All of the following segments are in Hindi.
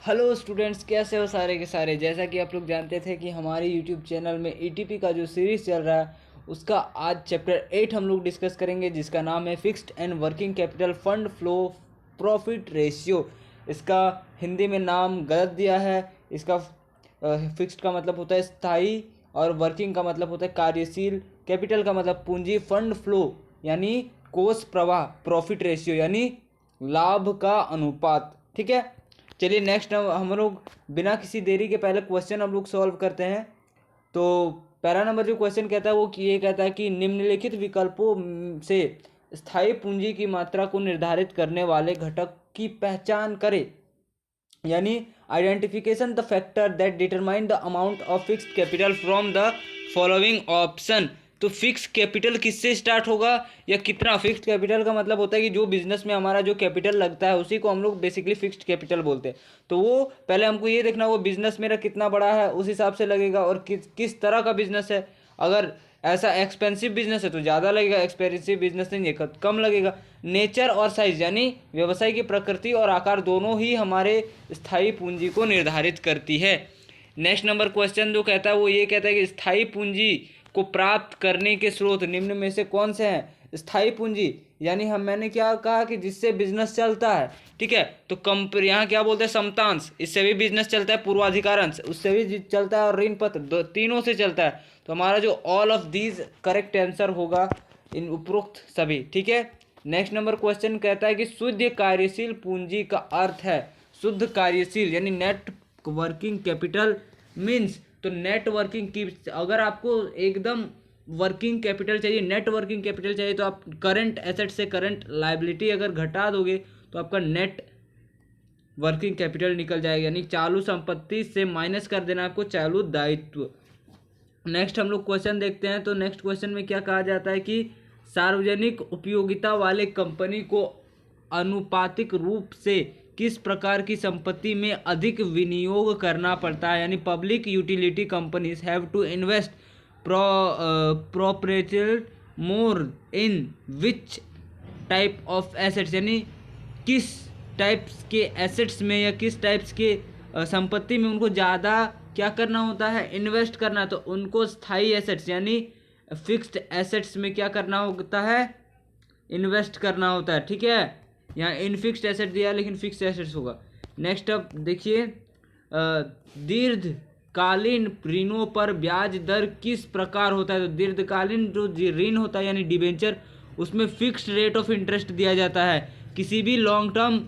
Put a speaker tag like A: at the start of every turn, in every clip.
A: हेलो स्टूडेंट्स, कैसे हो सारे के सारे। जैसा कि आप लोग जानते थे कि हमारे यूट्यूब चैनल में ईटीपी का जो सीरीज़ चल रहा है उसका आज चैप्टर 8 हम लोग डिस्कस करेंगे, जिसका नाम है fixed and working capital fund flow profit ratio. इसका हिंदी में नाम गलत दिया है। इसका फिक्स्ड का मतलब होता है स्थायी और वर्किंग का मतलब होता है कार्यशील, कैपिटल का मतलब पूंजी, फंड फ्लो यानी कोष प्रवाह, प्रॉफिट रेशियो यानी लाभ का अनुपात। ठीक है, चलिए नेक्स्ट हम लोग बिना किसी देरी के पहले क्वेश्चन हम लोग सॉल्व करते हैं। तो पहला नंबर जो क्वेश्चन कहता है वो कि ये कहता है कि निम्नलिखित विकल्पों से स्थायी पूंजी की मात्रा को निर्धारित करने वाले घटक की पहचान करें, यानी identification the factor that determine the amount of fixed capital from the following option. तो फिक्स कैपिटल किससे स्टार्ट होगा या कितना। फिक्स्ड कैपिटल का मतलब होता है कि जो बिजनेस में हमारा जो कैपिटल लगता है उसी को हम लोग बेसिकली फिक्स्ड कैपिटल बोलते हैं। तो वो पहले हमको ये देखना वो बिजनेस मेरा कितना बड़ा है, उस हिसाब से लगेगा, और किस तरह का बिजनेस है। अगर ऐसा एक्सपेंसिव बिजनेस है तो ज़्यादा लगेगा, एक्सपेंसिव बिजनेस नहीं है कम लगेगा। नेचर और साइज यानी व्यवसाय की प्रकृति और आकार दोनों ही हमारे स्थायी पूंजी को निर्धारित करती है। नेक्स्ट नंबर क्वेश्चन जो कहता है वो ये कहता है कि स्थायी पूंजी को प्राप्त करने के स्रोत निम्न में से कौन से हैं। स्थायी पूंजी यानी मैंने क्या कहा कि जिससे बिजनेस चलता है। ठीक है, तो यहाँ क्या बोलते हैं, समतांश, इससे भी बिजनेस चलता है। पूर्वाधिकारांश उससे भी चलता है, और ऋण पत्र, तीनों से चलता है। तो हमारा जो all of these correct answer होगा इन उपरोक्त सभी। ठीक है, नेक्स्ट नंबर क्वेश्चन कहता है कि शुद्ध कार्यशील पूंजी का अर्थ है। शुद्ध कार्यशील यानी नेट वर्किंग कैपिटल मीन्स, तो नेट वर्किंग की अगर आपको एकदम वर्किंग कैपिटल चाहिए, नेट वर्किंग कैपिटल चाहिए, तो आप करंट एसेट से करंट लाइबिलिटी अगर घटा दोगे तो आपका नेट वर्किंग कैपिटल निकल जाएगा, यानी चालू संपत्ति से माइनस कर देना आपको चालू दायित्व। नेक्स्ट हम लोग क्वेश्चन देखते हैं। तो नेक्स्ट क्वेश्चन में क्या कहा जाता है कि सार्वजनिक उपयोगिता वाले कंपनी को अनुपातिक रूप से किस प्रकार की संपत्ति में अधिक विनियोग करना पड़ता है, यानी public utility companies have to invest proprietor more in which type of assets, यानी किस टाइप्स के एसेट्स में या किस टाइप्स के संपत्ति में उनको ज़्यादा क्या करना होता है, इन्वेस्ट करना। तो उनको स्थायी एसेट्स यानी फिक्स्ड एसेट्स में क्या करना होता है, इन्वेस्ट करना होता है। ठीक है, यहाँ इन फिक्स्ड एसेट दिया लेकिन फिक्स्ड एसेट्स होगा। नेक्स्ट अब देखिए, दीर्घकालीन ऋणों पर ब्याज दर किस प्रकार होता है। तो दीर्घकालीन जो ऋण होता है यानी डिबेंचर, उसमें फिक्स्ड रेट ऑफ इंटरेस्ट दिया जाता है। किसी भी लॉन्ग टर्म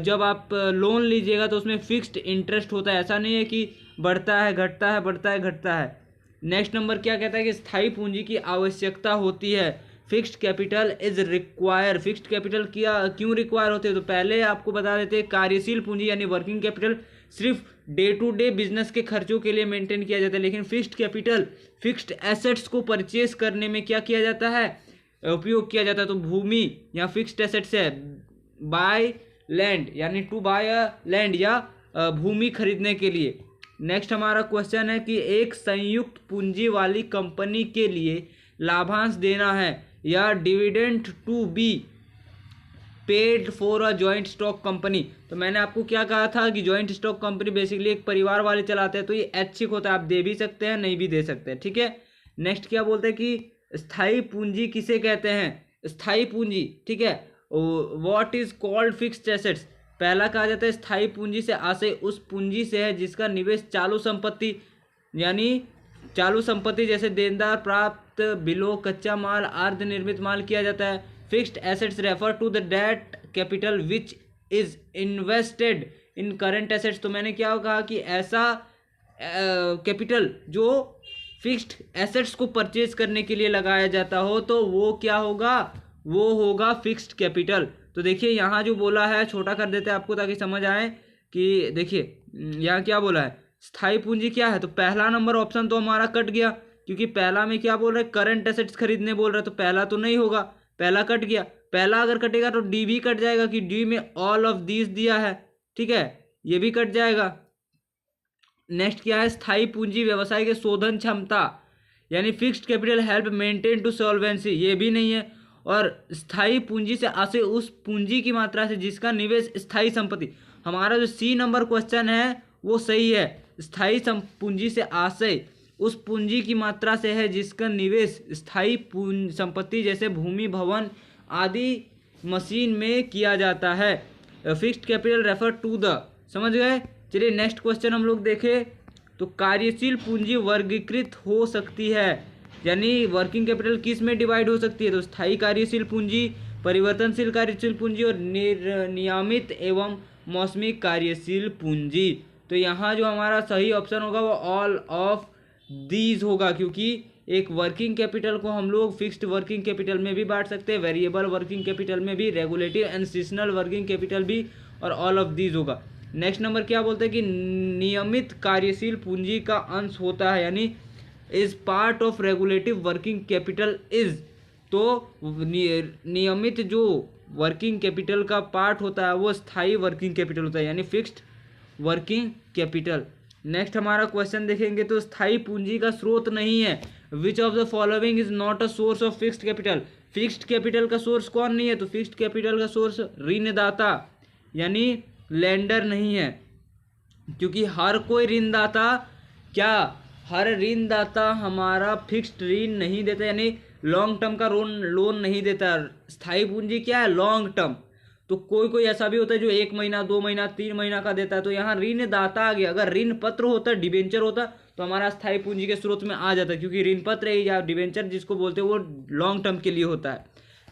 A: जब आप लोन लीजिएगा तो उसमें फिक्स्ड इंटरेस्ट होता है, ऐसा नहीं है कि बढ़ता है घटता है, बढ़ता है घटता है। नेक्स्ट नंबर क्या कहता है कि स्थायी पूंजी की आवश्यकता होती है। Fixed capital is require. Fixed capital क्यों रिक्वायर होते हैं, तो पहले आपको बता देते हैं कार्यशील पूंजी यानी वर्किंग कैपिटल सिर्फ डे टू डे बिजनेस के खर्चों के लिए मेंटेन किया जाता है, लेकिन फिक्स्ड कैपिटल फिक्स्ड एसेट्स को परचेज करने में क्या किया जाता है, उपयोग किया जाता है। तो भूमि या फिक्स्ड एसेट्स है, बाय लैंड यानी टू बाय अ लैंड या भूमि खरीदने के लिए। नेक्स्ट हमारा क्वेश्चन है कि एक संयुक्त पूंजी वाली कंपनी के लिए लाभांश देना है या dividend to be paid for a joint stock company. तो मैंने आपको क्या कहा था कि जॉइंट स्टॉक कंपनी बेसिकली एक परिवार वाले चलाते हैं, तो ये ऐच्छिक होता है, आप दे भी सकते हैं नहीं भी दे सकते हैं। ठीक है, नेक्स्ट क्या बोलते हैं कि स्थायी पूंजी किसे कहते हैं। स्थायी पूंजी, ठीक है, what is called fixed assets. पहला कहा जाता है स्थायी पूंजी से आशय उस पूंजी से है जिसका निवेश चालू संपत्ति यानी चालू संपत्ति जैसे देनदार प्राप्त बिलों, कच्चा माल, अर्ध निर्मित माल किया जाता है। Fixed assets refer to the debt capital which is invested in current assets. तो मैंने क्या कहा कि ऐसा कैपिटल जो फिक्स्ड एसेट्स को परचेज करने के लिए लगाया जाता हो तो वो क्या होगा, वो होगा फिक्स्ड कैपिटल। तो देखिए यहाँ जो बोला है, छोटा कर देते हैं आपको ताकि समझ आए कि देखिए यहाँ क्या बोला है, स्थायी पूंजी क्या है। तो पहला नंबर ऑप्शन तो हमारा कट गया, क्योंकि पहला में क्या बोल रहा है, करंट एसेट्स खरीदने बोल रहा है, तो पहला तो नहीं होगा, पहला कट गया। पहला अगर कटेगा तो डी भी कट जाएगा कि डी में ऑल ऑफ दीज दिया है। ठीक है, ये भी कट जाएगा। नेक्स्ट क्या है, स्थायी पूंजी व्यवसाय के शोधन क्षमता यानी fixed capital help maintain to solvency, ये भी नहीं है। और स्थायी पूंजी से आशय उस पूंजी की मात्रा से जिसका निवेश स्थायी संपत्ति, हमारा जो सी नंबर क्वेश्चन है वो सही है। स्थायी पूंजी से आशय उस पूंजी की मात्रा से है जिसका निवेश स्थायी संपत्ति जैसे भूमि, भवन आदि मशीन में किया जाता है। Fixed capital refer to the, समझ गए। चलिए नेक्स्ट क्वेश्चन हम लोग देखें तो कार्यशील पूंजी वर्गीकृत हो सकती है, यानी वर्किंग कैपिटल किस में डिवाइड हो सकती है, तो स्थायी कार्यशील पूंजी, परिवर्तनशील कार्यशील पूंजी और नियमित एवं मौसमी कार्यशील पूंजी। तो यहाँ जो हमारा सही ऑप्शन होगा वो ऑल ऑफ दीज होगा, क्योंकि एक वर्किंग कैपिटल को हम लोग फिक्स्ड वर्किंग कैपिटल में भी बांट सकते हैं, वेरिएबल वर्किंग कैपिटल में भी, regulative and seasonal working capital भी, और ऑल ऑफ दीज होगा। नेक्स्ट नंबर क्या बोलते हैं कि नियमित कार्यशील पूंजी का अंश होता है, यानी is part of regulative working capital is. तो नियमित जो वर्किंग कैपिटल का पार्ट होता है वो स्थायी वर्किंग कैपिटल होता है, यानी फिक्स्ड वर्किंग कैपिटल। नेक्स्ट हमारा क्वेश्चन देखेंगे तो स्थायी पूंजी का स्रोत नहीं है। Which of the following is not a source of fixed capital. Fixed capital का सोर्स कौन नहीं है, तो फिक्स्ड कैपिटल का सोर्स ऋणदाता यानी लेंडर नहीं है, क्योंकि हर कोई ऋणदाता क्या, हर ऋणदाता हमारा फिक्स्ड ऋण नहीं देता, यानी लॉन्ग टर्म का लोन नहीं देता। स्थायी पूंजी क्या है, लॉन्ग टर्म। तो कोई कोई ऐसा भी होता है जो 1 महीना 2 महीना 3 महीना का देता है, तो यहाँ ऋणदाता आ गया। अगर ऋण पत्र होता, डिबेंचर होता, तो हमारा स्थायी पूंजी के स्रोत में आ जाता, क्योंकि ऋण पत्र या डिबेंचर जिसको बोलते हैं वो लॉन्ग टर्म के लिए होता है।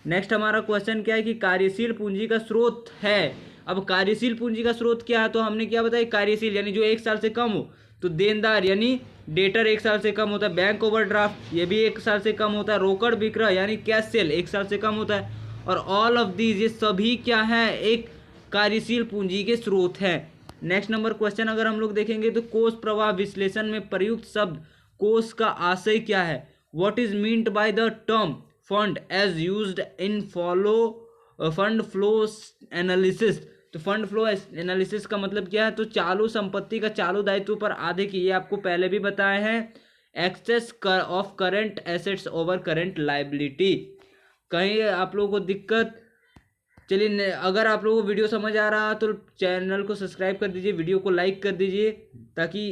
A: नेक्स्ट हमारा क्वेश्चन क्या है कि कार्यशील पूंजी का स्रोत है। अब कार्यशील पूंजी का स्रोत क्या है, तो हमने क्या बताया, कार्यशील यानी जो 1 साल से कम हो, तो देनदार यानी डेटर 1 साल से कम होता है, बैंक ओवरड्राफ्ट ये भी 1 साल से कम होता है, रोकड़ विक्रय यानी कैश सेल 1 साल से कम होता है, और ऑल ऑफ दीज ये सभी क्या है, एक कार्यशील पूंजी के स्रोत हैं। नेक्स्ट नंबर क्वेश्चन अगर हम लोग देखेंगे तो कोष प्रवाह विश्लेषण में प्रयुक्त शब्द कोष का आशय क्या है। What is meant by the term fund as used in fund flow analysis. तो फंड फ्लो एनालिसिस का मतलब क्या है, तो चालू संपत्ति का चालू दायित्व पर आधे की, ये आपको पहले भी बताए हैं, excess of current assets over current liability. कहीं आप लोगों को दिक्कत, चलिए अगर आप लोगों को वीडियो समझ आ रहा तो चैनल को सब्सक्राइब कर दीजिए, वीडियो को लाइक कर दीजिए, ताकि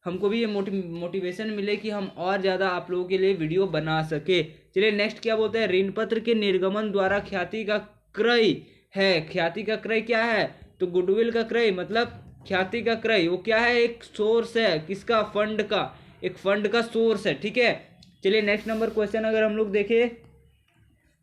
A: हमको भी ये मोटिवेशन मिले कि हम और ज़्यादा आप लोगों के लिए वीडियो बना सके। चलिए नेक्स्ट क्या बोलते हैं, ऋण पत्र के निर्गमन द्वारा ख्याति का क्रय है। ख्याति का क्रय क्या है, तो गुडविल का क्रय, मतलब ख्याति का क्रय वो क्या है, एक सोर्स है किसका, फंड का, एक फंड का सोर्स है, ठीक है। चलिए नेक्स्ट नंबर क्वेश्चन अगर हम लोग देखें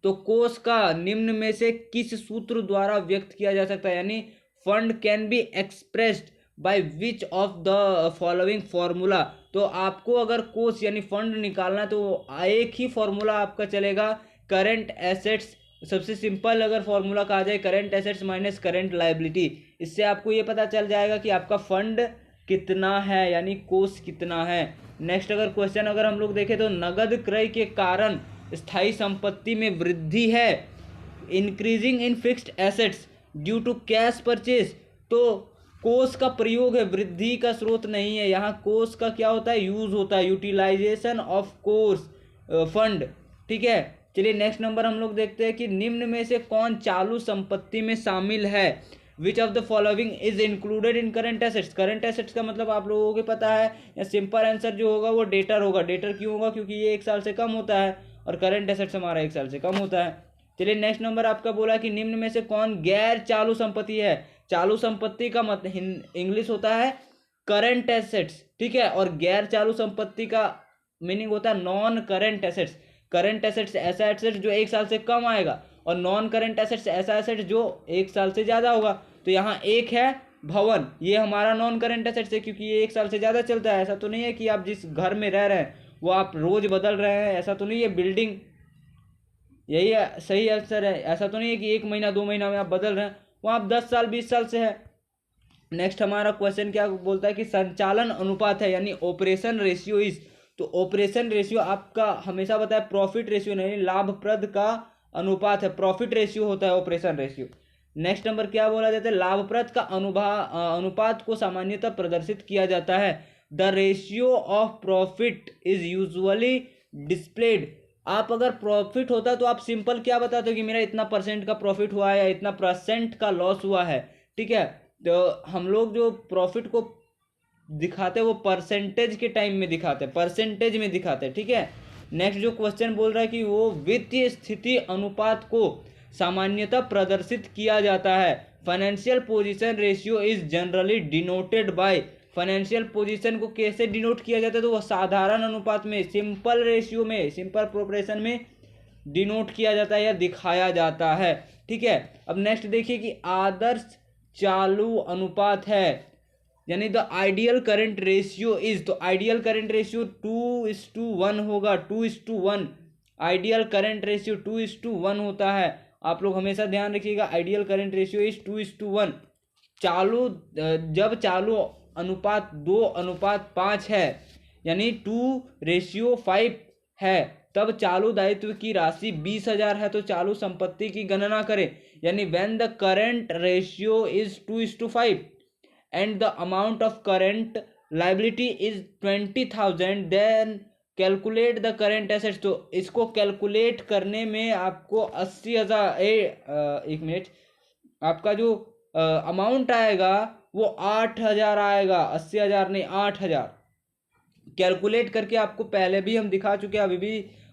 A: तो कोष का निम्न में से किस सूत्र द्वारा व्यक्त किया जा सकता है, यानी fund can be expressed by which of the following formula. तो आपको अगर कोष यानी फंड निकालना है तो एक ही फॉर्मूला आपका चलेगा, करंट एसेट्स, सबसे सिंपल अगर फॉर्मूला कहा जाए current assets minus current liability. इससे आपको ये पता चल जाएगा कि आपका फंड कितना है, यानी कोष कितना है। नेक्स्ट अगर क्वेश्चन अगर हम लोग देखें तो नगद क्रय के कारण स्थायी संपत्ति में वृद्धि है, increasing in fixed assets due to cash purchase. तो कोष का प्रयोग है, वृद्धि का स्रोत नहीं है। यहाँ कोष का क्या होता है, यूज होता है, यूटिलाइजेशन ऑफ कोर्स फंड, ठीक है। चलिए नेक्स्ट नंबर हम लोग देखते हैं कि निम्न में से कौन चालू संपत्ति में शामिल है। Which of the following is included in current assets. Current assets का मतलब आप लोगों को पता है, या सिंपल आंसर जो होगा वो डेटर होगा। डेटर क्यों होगा, क्योंकि ये 1 साल से कम होता है और करंट एसेट्स हमारा 1 साल से कम होता है। चलिए नेक्स्ट नंबर आपका बोला कि निम्न में से कौन गैर चालू संपत्ति है। चालू संपत्ति का मतलब इंग्लिश होता है करंट एसेट्स, ठीक है, और गैर चालू संपत्ति का मीनिंग होता है non current assets. Current assets ऐसा एसेट्स जो 1 साल से कम आएगा, और नॉन करंट एसेट्स ऐसा एसेट्स जो 1 साल से ज़्यादा होगा। तो यहाँ एक है भवन, ये हमारा नॉन करंट एसेट्स है, क्योंकि ये 1 साल से ज़्यादा चलता है। ऐसा तो नहीं है कि आप जिस घर में रह रहे हैं वो आप रोज बदल रहे हैं, ऐसा तो नहीं है। बिल्डिंग यही है, सही आंसर है। ऐसा तो नहीं है कि 1 महीना 2 महीना में आप बदल रहे हैं, वो आप 10 साल 20 साल से है। नेक्स्ट हमारा क्वेश्चन क्या बोलता है कि संचालन अनुपात है, यानी ऑपरेशन रेशियो इज। तो ऑपरेशन रेशियो आपका हमेशा बताया प्रॉफिट रेशियो नहीं, लाभप्रद का अनुपात है, प्रॉफिट रेशियो होता है ऑपरेशन रेशियो। नेक्स्ट नंबर क्या बोला जाता है, लाभप्रद का अनुपात को सामान्यतः प्रदर्शित किया जाता है। The ratio of profit is usually displayed. आप अगर प्रॉफिट होता तो आप सिंपल क्या बताते हो कि मेरा इतना % का प्रॉफिट हुआ है या इतना % का लॉस हुआ है, ठीक है। तो हम लोग जो प्रॉफिट को दिखाते हैं वो परसेंटेज के टाइम में दिखाते हैं, परसेंटेज में दिखाते हैं, ठीक है। नेक्स्ट जो क्वेश्चन बोल रहा है कि वो वित्तीय स्थिति अनुपात को सामान्यतः प्रदर्शित किया जाता है। Financial position ratio is generally denoted by, financial position को कैसे डिनोट किया जाता है, तो वह साधारण अनुपात में, सिंपल रेशियो में, सिंपल प्रोपोर्शन में डिनोट किया जाता है या दिखाया जाता है, ठीक है। अब नेक्स्ट देखिए कि आदर्श चालू अनुपात है, यानी the ideal current ratio is, तो आइडियल करंट रेशियो 2:1 होगा, 2:1। आइडियल करंट रेशियो 2:1 होता है। आप लोग हमेशा ध्यान रखिएगा, आइडियल करंट रेशियो इज 2:1। चालू जब चालू अनुपात 2:5 है, यानी 2:5 है, तब चालू दायित्व की राशि 20,000 है, तो चालू संपत्ति की गणना करें, यानी when the current ratio is 2:5 and the amount of current liability is 20,000 then calculate the current assets. तो इसको कैलकुलेट करने में आपको 80,000 एक मिनट, आपका जो अमाउंट आएगा वो 8,000 आएगा, 80,000 नहीं, 8,000 कैलकुलेट करके आपको पहले भी हम दिखा चुके हैं,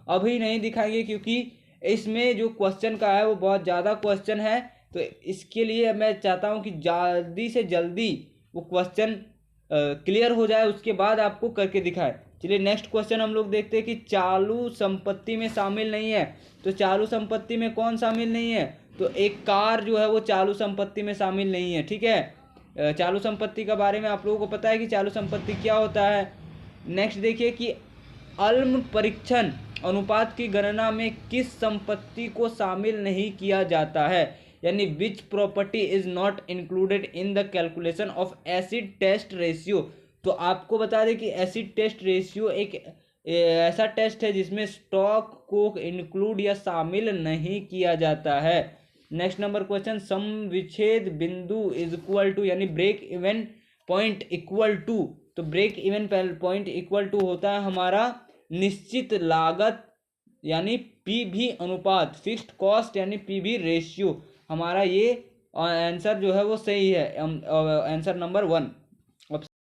A: अभी नहीं दिखाएंगे क्योंकि इसमें जो क्वेश्चन का है वो बहुत ज़्यादा क्वेश्चन है, तो इसके लिए मैं चाहता हूँ कि जल्दी से जल्दी वो क्वेश्चन क्लियर हो जाए, उसके बाद आपको करके दिखाए। चलिए नेक्स्ट क्वेश्चन हम लोग देखते हैं कि चालू संपत्ति में शामिल नहीं है, तो चालू संपत्ति में कौन शामिल नहीं है, तो एक कार जो है वो चालू संपत्ति में शामिल नहीं है, ठीक है। चालू संपत्ति के बारे में आप लोगों को पता है कि चालू संपत्ति क्या होता है। नेक्स्ट देखिए कि अल्म परीक्षण अनुपात की गणना में किस संपत्ति को शामिल नहीं किया जाता है, यानी which property is not included in the calculation of acid test ratio. तो आपको बता दें कि एसिड टेस्ट रेशियो एक ऐसा टेस्ट है जिसमें स्टॉक को इंक्लूड या शामिल नहीं किया जाता है। नेक्स्ट नंबर क्वेश्चन, सम विच्छेद बिंदु इज इक्वल टू, यानी break even point equal to, तो break even point equal to होता है हमारा निश्चित लागत यानी पीवी अनुपात, फिक्स्ड कॉस्ट यानी पीवी रेशियो। हमारा ये आंसर जो है वो सही है, आंसर नंबर 1।